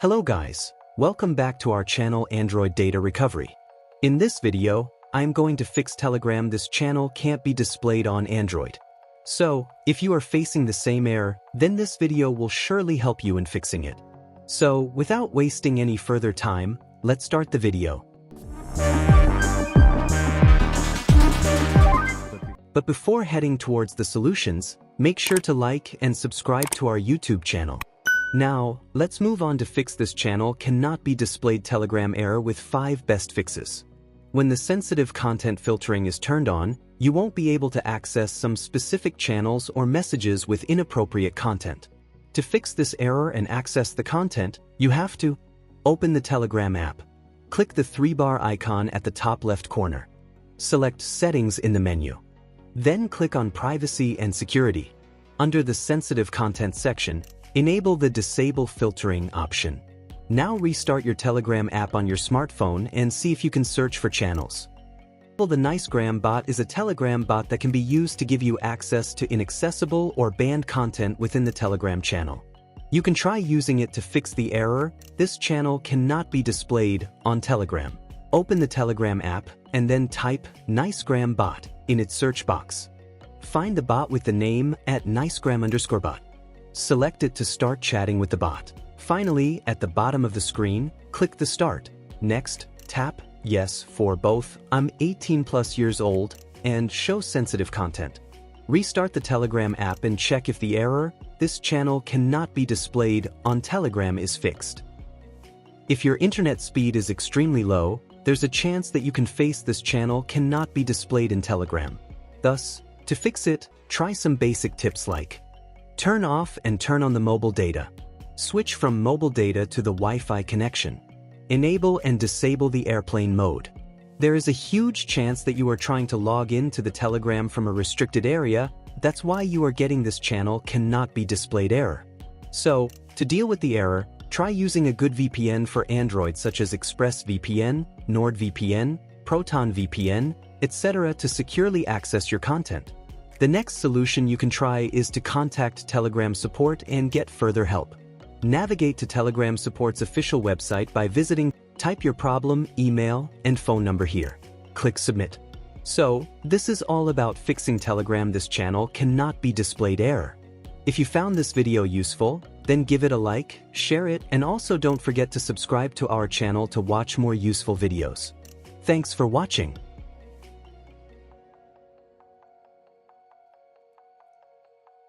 Hello guys, welcome back to our channel Android Data Recovery. In this video, I'm going to fix Telegram. This channel can't be displayed on Android. So, if you are facing the same error, then this video will surely help you in fixing it. So, without wasting any further time, let's start the video. But before heading towards the solutions, make sure to like and subscribe to our YouTube channel. Now, let's move on to fix this channel cannot be displayed Telegram error with 5 best fixes. When the sensitive content filtering is turned on, you won't be able to access some specific channels or messages with inappropriate content. To fix this error and access the content, you have to open the Telegram app. Click the 3-bar icon at the top left corner. Select Settings in the menu. Then click on Privacy and Security. Under the Sensitive Content section, enable the Disable Filtering option. Now restart your Telegram app on your smartphone and see if you can search for channels. The Nicegram Bot is a Telegram bot that can be used to give you access to inaccessible or banned content within the Telegram channel. You can try using it to fix the error. This channel cannot be displayed on Telegram. Open the Telegram app and then type Nicegram Bot in its search box. Find the bot with the name @Nicegram_bot. Select it to start chatting with the bot. Finally, at the bottom of the screen, click the Start. Next, tap Yes for both I'm 18+ years old and Show Sensitive Content. Restart the Telegram app and check if the error, this channel cannot be displayed on Telegram, is fixed. If your internet speed is extremely low, there's a chance that you can face this channel cannot be displayed in Telegram. Thus, to fix it, try some basic tips like turn off and turn on the mobile data. Switch from mobile data to the Wi-Fi connection. Enable and disable the airplane mode. There is a huge chance that you are trying to log in to the Telegram from a restricted area. That's why you are getting this channel cannot be displayed error. So, to deal with the error, try using a good VPN for Android such as ExpressVPN, NordVPN, ProtonVPN, etc. to securely access your content. The next solution you can try is to contact Telegram support and get further help. Navigate to Telegram support's official website by visiting, type your problem, email, and phone number here. Click Submit. So, this is all about fixing Telegram. This channel cannot be displayed error. If you found this video useful, then give it a like, share it, and also don't forget to subscribe to our channel to watch more useful videos. Thanks for watching.